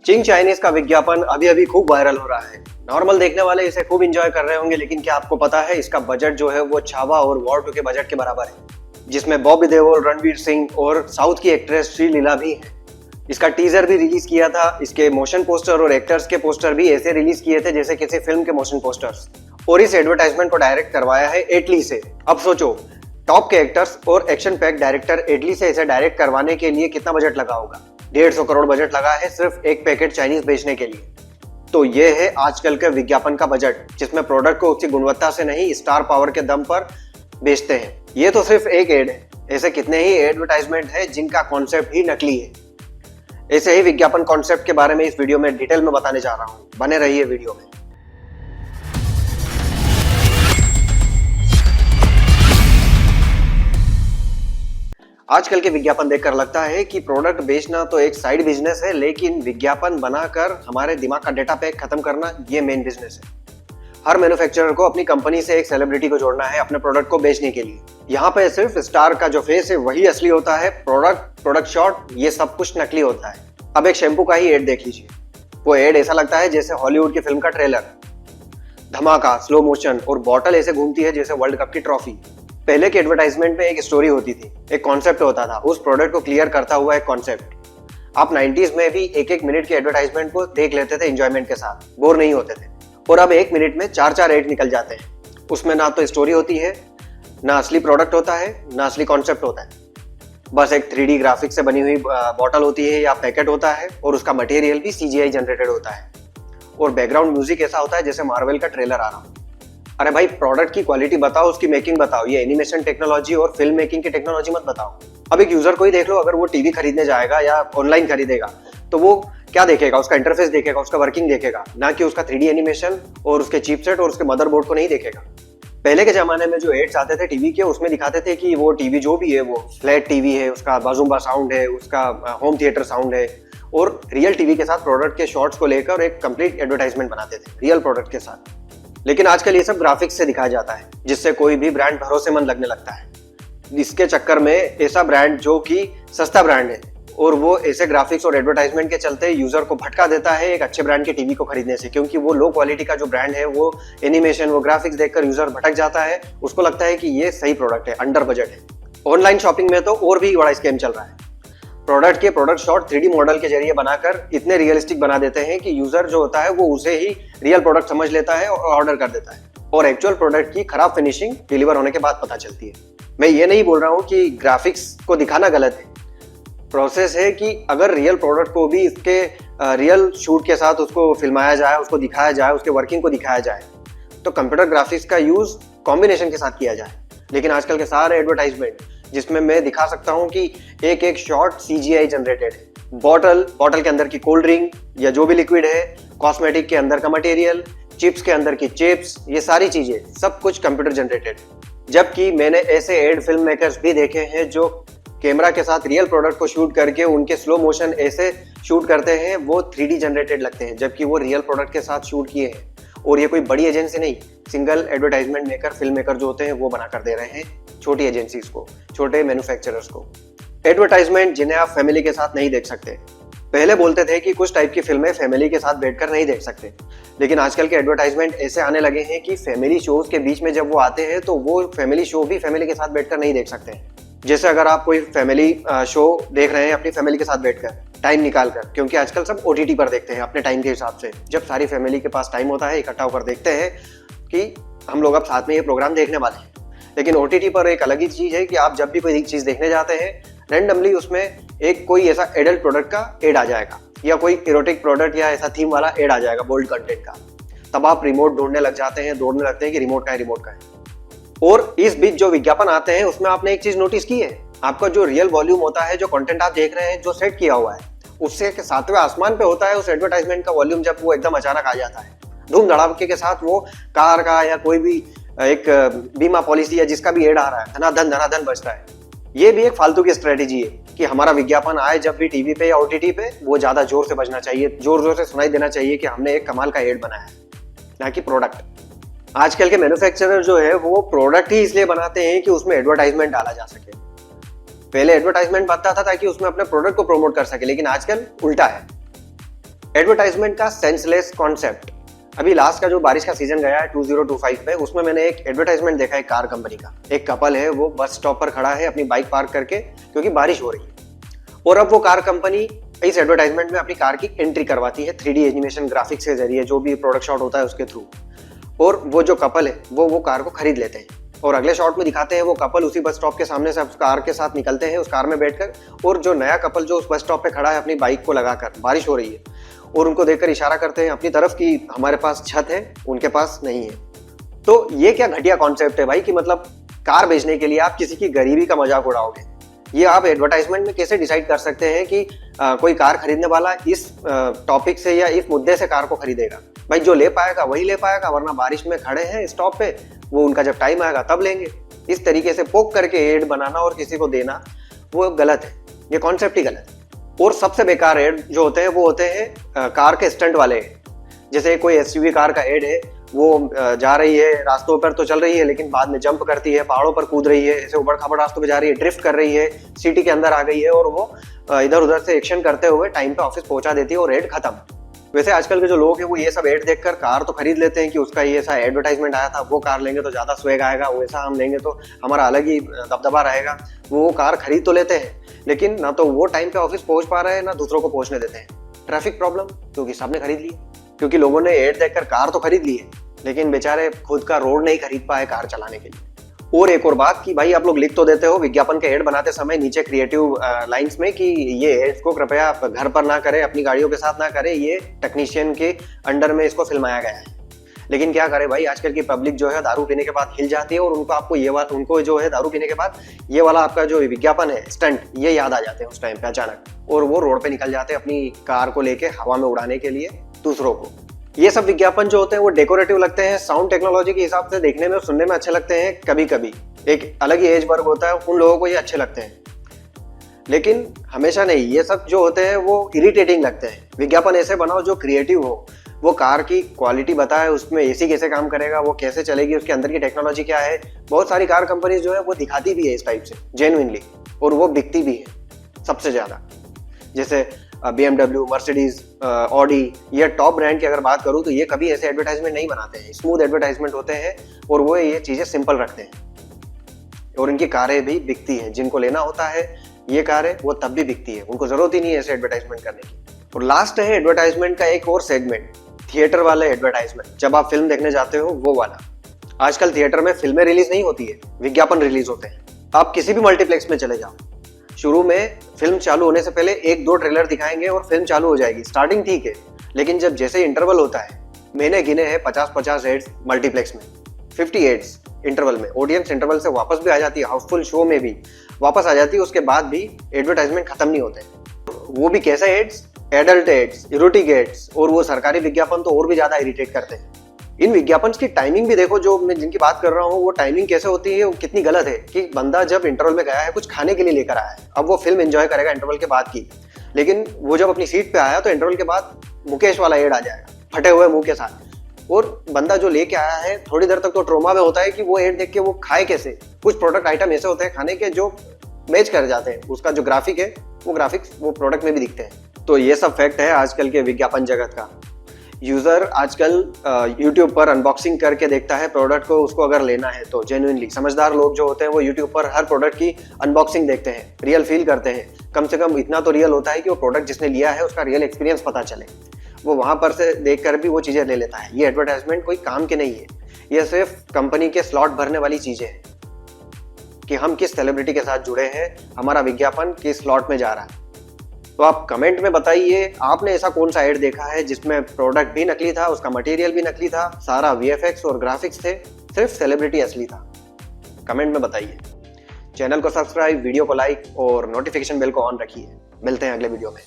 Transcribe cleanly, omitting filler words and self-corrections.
चिंग Chinese का विज्ञापन अभी अभी खूब वायरल हो रहा है। नॉर्मल देखने वाले इसे खूब एंजॉय कर रहे होंगे, लेकिन क्या आपको पता है इसका बजट जो है वो छावा और वॉर 2 के बजट के बराबर है, जिसमें बॉबी देओल, रणवीर सिंह और साउथ की एक्ट्रेस श्रीलीला भी है। इसका टीजर भी रिलीज किया था। इसके मोशन पोस्टर और एक्टर्स के पोस्टर भी ऐसे रिलीज किए थे जैसे किसी फिल्म के मोशन पोस्टर्स। और इस एडवर्टाइजमेंट को डायरेक्ट करवाया है एटली से। अब सोचो, टॉप के एक्टर्स और एक्शन पैक डायरेक्टर एटली से इसे डायरेक्ट करवाने के लिए कितना बजट लगा होगा। 150 करोड़ बजट लगा है सिर्फ एक पैकेट चाइनीज बेचने के लिए। तो ये है आजकल के विज्ञापन का बजट, जिसमें प्रोडक्ट को उसकी गुणवत्ता से नहीं स्टार पावर के दम पर बेचते हैं। ये तो सिर्फ एक एड है, ऐसे कितने ही एडवर्टाइजमेंट है जिनका कॉन्सेप्ट ही नकली है। ऐसे ही विज्ञापन कॉन्सेप्ट के बारे में इस वीडियो में डिटेल में बताने जा रहा हूं। बने रहिए वीडियो में। आजकल के विज्ञापन देखकर लगता है कि प्रोडक्ट बेचना तो एक साइड बिजनेस है, लेकिन विज्ञापन बनाकर हमारे दिमाग का डेटा पैक खत्म करना ये मेन बिजनेस है। हर मैन्युफैक्चरर को अपनी कंपनी से एक सेलिब्रिटी को जोड़ना है अपने प्रोडक्ट को बेचने के लिए। यहाँ पे सिर्फ स्टार का जो फेस है वही असली होता है, प्रोडक्ट शॉट ये सब कुछ नकली होता है। अब एक शैम्पू का ही एड देख लीजिए। वो एड ऐसा लगता है जैसे हॉलीवुड की फिल्म का ट्रेलर। धमाका, स्लो मोशन और बॉटल ऐसे घूमती है जैसे वर्ल्ड कप की ट्रॉफी। पहले के एडवर्टाइजमेंट में एक स्टोरी होती थी, एक कॉन्सेप्ट होता था, उस प्रोडक्ट को क्लियर करता हुआ एक कॉन्सेप्ट। आप 90s में भी एक मिनट के एडवर्टाइजमेंट को देख लेते थे एंजॉयमेंट के साथ, बोर नहीं होते थे। और अब 1 मिनट में 4 एड निकल जाते हैं। उसमें ना तो स्टोरी होती है, ना असली प्रोडक्ट होता है, ना असली कॉन्सेप्ट होता है। बस एक 3D ग्राफिक्स से बनी हुई बॉटल होती है या पैकेट होता है, और उसका मटेरियल भी CGI जनरेटेड होता है। और बैकग्राउंड म्यूजिक ऐसा होता है जैसे मार्वल का ट्रेलर आ रहा हो। अरे भाई, प्रोडक्ट की क्वालिटी बताओ, उसकी मेकिंग बताओ। ये एनिमेशन टेक्नोलॉजी और फिल्म मेकिंग की टेक्नोलॉजी मत बताओ। अब एक यूजर को ही देख लो, अगर वो टीवी खरीदने जाएगा या ऑनलाइन खरीदेगा तो वो क्या देखेगा? उसका इंटरफेस देखेगा, उसका वर्किंग देखेगा, ना कि उसका 3D एनिमेशन और उसके चिपसेट और उसके मदरबोर्ड को नहीं देखेगा। पहले के जमाने में जो एड्स आते थे टीवी के, उसमें दिखाते थे कि वो टीवी जो भी है वो फ्लैट टीवी है, उसका बाजुम्बा साउंड है, उसका होम थिएटर साउंड है। और रियल टीवी के साथ प्रोडक्ट के शॉट्स को लेकर एक कंप्लीट एडवर्टाइजमेंट बनाते थे रियल प्रोडक्ट के साथ। लेकिन आजकल ये सब ग्राफिक्स से दिखाया जाता है, जिससे कोई भी ब्रांड भरोसेमंद लगने लगता है। इसके चक्कर में ऐसा ब्रांड जो कि सस्ता ब्रांड है और वो ऐसे ग्राफिक्स और एडवर्टाइजमेंट के चलते यूजर को भटका देता है एक अच्छे ब्रांड के टीवी को खरीदने से, क्योंकि वो लो क्वालिटी का जो ब्रांड है वो एनिमेशन, वो ग्राफिक्स देखकर यूजर भटक जाता है। उसको लगता है कि ये सही प्रोडक्ट है, अंडर बजट है। ऑनलाइन शॉपिंग में तो और भी बड़ा स्कैम चल रहा है। प्रोडक्ट शॉट 3D मॉडल के जरिए बनाकर इतने रियलिस्टिक बना देते हैं कि यूजर जो होता है वो उसे ही रियल प्रोडक्ट समझ लेता है और ऑर्डर कर देता है। और एक्चुअल प्रोडक्ट की खराब फिनिशिंग डिलीवर होने के बाद पता चलती है। मैं ये नहीं बोल रहा हूँ कि ग्राफिक्स को दिखाना गलत है। प्रोसेस है कि अगर रियल प्रोडक्ट को भी इसके रियल शूट के साथ उसको फिल्माया जाए, उसको दिखाया जाए, उसके वर्किंग को दिखाया जाए, तो कंप्यूटर ग्राफिक्स का यूज कॉम्बिनेशन के साथ किया जाए। लेकिन आजकल के सारे एडवर्टाइजमेंट जिसमें मैं दिखा सकता हूं कि एक शॉट CGI जनरेटेड है। बॉटल के अंदर की कोल्ड ड्रिंक या जो भी लिक्विड है, कॉस्मेटिक के अंदर का मटेरियल, चिप्स के अंदर की चिप्स, ये सारी चीजें सब कुछ कंप्यूटर जनरेटेड। जबकि मैंने ऐसे एड फिल्म मेकर्स भी देखे हैं जो कैमरा के साथ रियल प्रोडक्ट को शूट करके उनके स्लो मोशन ऐसे शूट करते हैं वो 3D जनरेटेड लगते हैं, जबकि वो रियल प्रोडक्ट के साथ शूट किए हैं। और ये कोई बड़ी एजेंसी नहीं, single advertisement maker, film maker जो होते हैं वो बना कर दे रहे हैं छोटी एजेंसीज को, छोटे मैन्युफैक्चरर्स को। एडवर्टाइजमेंट जिन्हें आप फैमिली के साथ नहीं देख सकते। पहले बोलते थे कि कुछ टाइप की फिल्में फैमिली के साथ बैठकर नहीं देख सकते, लेकिन आजकल के एडवर्टाइजमेंट ऐसे आने लगे हैं कि फैमिली शोज के बीच में जब वो आते हैं तो वो फैमिली शो भी फैमिली के साथ बैठकर नहीं देख सकते। जैसे अगर आप कोई फैमिली शो देख रहे हैं अपनी फैमिली के साथ बैठकर, टाइम निकाल कर, क्योंकि आजकल सब OTT पर देखते हैं अपने टाइम के हिसाब से। जब सारी फैमिली के पास टाइम होता है, इकट्ठा होकर देखते हैं कि हम लोग अब साथ में ये प्रोग्राम देखने वाले हैं। लेकिन OTT पर एक अलग ही चीज है कि आप जब भी कोई चीज देखने जाते हैं, रैंडमली उसमें एक कोई ऐसा एडल्ट प्रोडक्ट का एड आ जाएगा या कोई इरोटिक प्रोडक्ट या ऐसा थीम वाला एड आ जाएगा बोल्ड कंटेंट का। तब आप रिमोट ढूंढने लग जाते हैं, दौड़ने लगते हैं कि रिमोट का है। और इस बीच जो विज्ञापन आते हैं उसमें आपने एक चीज नोटिस की है, आपका जो रियल वॉल्यूम होता है, जो कंटेंट आप देख रहे हैं, जो सेट किया हुआ है, उससे 7वें आसमान पे होता है उस एडवर्टाइजमेंट का वॉल्यूम। जब वो एकदम अचानक आ जाता है धूम धड़ाके के साथ, वो कार का या कोई भी एक बीमा पॉलिसी या जिसका भी एड आ रहा है, धनाधन बजता है। ये भी एक फालतू की स्ट्रेटेजी है कि हमारा विज्ञापन आए जब भी टीवी पे या OTT पे, वो ज्यादा जोर से बजना चाहिए, जोर से सुनाई देना चाहिए कि हमने एक कमाल का एड बनाया है, ना कि प्रोडक्ट। आजकल के मैन्युफैक्चरर जो है वो प्रोडक्ट ही इसलिए बनाते हैं कि उसमें एडवर्टाइजमेंट डाला जा सके। पहले एडवर्टाइजमेंट बनता था ताकि उसमें अपने प्रोडक्ट को प्रमोट कर सके, लेकिन आजकल उल्टा है। एडवर्टाइजमेंट का सेंसलेस कॉन्सेप्ट। अभी लास्ट का जो बारिश का सीजन गया है 2025 में, उसमें मैंने एक एडवर्टाइजमेंट देखा है कार कंपनी का। एक कपल है, वो बस स्टॉप पर खड़ा है अपनी बाइक पार्क करके, क्योंकि बारिश हो रही है। और अब वो कार कंपनी इस एडवर्टाइजमेंट में अपनी कार की एंट्री करवाती है 3D एनिमेशन ग्राफिक्स के जरिए, जो भी प्रोडक्ट शॉट होता है उसके थ्रू। और वो जो कपल है वो कार को खरीद लेते हैं। और अगले शॉट में दिखाते हैं वो कपल उसी बस स्टॉप के सामने से उस कार के साथ निकलते हैं, उस कार में बैठकर। और जो नया कपल जो उस बस स्टॉप पे खड़ा है अपनी बाइक को लगाकर, बारिश हो रही है, और उनको देखकर इशारा करते हैं अपनी तरफ कि हमारे पास छत है, उनके पास नहीं है। तो ये क्या घटिया कॉन्सेप्ट है भाई, कि मतलब कार बेचने के लिए आप किसी की गरीबी का मजाक उड़ाओगे। ये आप एडवर्टाइजमेंट में कैसे डिसाइड कर सकते हैं कि कोई कार खरीदने वाला इस टॉपिक से या इस मुद्दे से कार को खरीदेगा। भाई जो ले पाएगा वही ले पाएगा, वरना बारिश में खड़े हैं स्टॉप पे, वो उनका जब टाइम आएगा तब लेंगे। इस तरीके से पोक करके एड बनाना और किसी को देना, वो गलत है, ये कॉन्सेप्ट ही गलत है। और सबसे बेकार एड जो होते हैं वो होते हैं कार के स्टंट वाले एड। जैसे कोई एसयूवी कार का एड है, वो जा रही है रास्तों पर तो चल रही है, लेकिन बाद में जंप करती है, पहाड़ों पर कूद रही है, ऐसे उबड़ खाबड़ रास्तों पे जा रही है, ड्रिफ्ट कर रही है, सिटी के अंदर आ गई है, और वो इधर उधर से एक्शन करते हुए टाइम पे ऑफिस पहुंचा देती है और एड खत्म। वैसे आजकल के जो लोग हैं वो ये सब एड देखकर कार तो खरीद लेते हैं कि उसका ये ऐसा एडवर्टाइजमेंट आया था, वो कार लेंगे तो ज्यादा स्वेग आएगा, वैसा हम लेंगे तो हमारा अलग ही दबदबा रहेगा। वो कार खरीद तो लेते हैं, लेकिन ना तो वो टाइम पे ऑफिस पहुंच पा रहे हैं, ना दूसरों को पहुंचने देते हैं। ट्रैफिक प्रॉब्लम, क्योंकि सबने खरीद ली, क्योंकि लोगों ने एड देखकर कार तो खरीद ली है, लेकिन बेचारे खुद का रोड नहीं खरीद पाए कार चलाने के लिए। और एक और बात कि भाई आप लोग लिख तो देते हो विज्ञापन के एड बनाते समय नीचे क्रिएटिव लाइंस में कि ये एड्स को कृपया घर पर ना करें, अपनी गाड़ियों के साथ ना करें, ये टेक्नीशियन के अंडर में इसको फिल्माया गया है। लेकिन क्या करे भाई, आजकल की पब्लिक जो है दारू पीने के बाद हिल जाती है, और उनको जो है दारू पीने के बाद ये वाला आपका जो विज्ञापन है स्टंट, ये याद आ जाते हैं उस टाइम पे अचानक, और वो रोड पे निकल जाते हैं अपनी कार को लेके हवा में उड़ाने के लिए दूसरों को। ये सब विज्ञापन जो होते हैं वो डेकोरेटिव लगते हैं, साउंड टेक्नोलॉजी के हिसाब से देखने में और सुनने में अच्छे लगते हैं कभी कभी। एक अलग ही एज वर्ग होता है, उन लोगों को ये अच्छे लगते हैं, लेकिन हमेशा नहीं। ये सब जो होते हैं वो इरिटेटिंग लगते हैं। विज्ञापन ऐसे बनाओ जो क्रिएटिव हो, वो कार की क्वालिटी बताए, उसमें एसी कैसे काम करेगा, वो कैसे चलेगी, उसके अंदर की टेक्नोलॉजी क्या है। बहुत सारी कार कंपनीज जो है वो दिखाती भी है इस टाइप से जेन्युइनली, और वो बिकती भी है सबसे ज्यादा। जैसे BMW, मर्सिडीज, ऑडी, ये टॉप ब्रांड की अगर बात करूं तो ये कभी ऐसे एडवर्टाइजमेंट नहीं बनाते हैं, स्मूथ एडवर्टाइजमेंट होते हैं, और वो ये चीजें सिंपल रखते हैं, और इनकी कारें भी बिकती हैं। जिनको लेना होता है ये कारें, वो तब भी बिकती है, उनको जरूरत ही नहीं है ऐसे एडवर्टाइजमेंट करने की। और लास्ट है एडवर्टाइजमेंट का एक और सेगमेंट, थिएटर वाले एडवर्टाइजमेंट। जब आप फिल्म देखने जाते हो वो वाला। आजकल थिएटर में फिल्में रिलीज नहीं होती है, विज्ञापन रिलीज होते हैं। आप किसी भी मल्टीप्लेक्स में चले जाओ, शुरू में फिल्म चालू होने से पहले 1-2 ट्रेलर दिखाएंगे और फिल्म चालू हो जाएगी। स्टार्टिंग ठीक है, लेकिन जब जैसे इंटरवल होता है, मैंने गिने हैं 50-50 एड्स मल्टीप्लेक्स में, 50 एड्स इंटरवल में। ऑडियंस इंटरवल से वापस भी आ जाती है, हाउसफुल शो में भी वापस आ जाती है, उसके बाद भी एडवर्टाइजमेंट खत्म नहीं होते। वो भी कैसे ads? Adult ads, erotic ads, और वो सरकारी विज्ञापन तो और भी ज्यादा इरिटेट करते हैं। इन विज्ञापन की टाइमिंग भी देखो, जो मैं जिनकी बात कर रहा हूँ, वो टाइमिंग कैसे होती है, वो कितनी गलत है। कि बंदा जब इंटरवल में गया है, कुछ खाने के लिए लेकर आया है, अब वो फिल्म एंजॉय करेगा इंटरवल के बाद की, लेकिन वो जब अपनी सीट पे आया तो इंटरवल के बाद मुकेश वाला एड आ जाएगा फटे हुए मुंह के साथ। और बंदा जो लेके आया है थोड़ी देर तक तो ट्रोमा में होता है कि वो एड देख के वो खाए कैसे। कुछ प्रोडक्ट आइटम ऐसे होते हैं खाने के जो मैच कर जाते हैं, उसका जो ग्राफिक है वो ग्राफिक्स वो प्रोडक्ट में भी दिखते हैं। तो ये सब फैक्ट है आजकल के विज्ञापन जगत का। यूजर आजकल यूट्यूब पर अनबॉक्सिंग करके देखता है प्रोडक्ट को, उसको अगर लेना है तो। जेन्युइनली समझदार लोग जो होते हैं वो यूट्यूब पर हर प्रोडक्ट की अनबॉक्सिंग देखते हैं, रियल फील करते हैं। कम से कम इतना तो रियल होता है कि वो प्रोडक्ट जिसने लिया है उसका रियल एक्सपीरियंस पता चले। वो वहां पर से देख कर भी वो चीजें ले लेता है। ये एडवर्टाइजमेंट कोई काम के नहीं है, ये सिर्फ कंपनी के स्लॉट भरने वाली चीजें हैं कि हम किस सेलिब्रिटी के साथ जुड़े हैं, हमारा विज्ञापन किस स्लॉट में जा रहा है। तो आप कमेंट में बताइए, आपने ऐसा कौन सा एड देखा है जिसमें प्रोडक्ट भी नकली था, उसका मटेरियल भी नकली था, सारा वीएफएक्स और ग्राफिक्स थे, सिर्फ सेलिब्रिटी असली था। कमेंट में बताइए। चैनल को सब्सक्राइब, वीडियो को लाइक और नोटिफिकेशन बेल को ऑन रखिए। मिलते हैं अगले वीडियो में।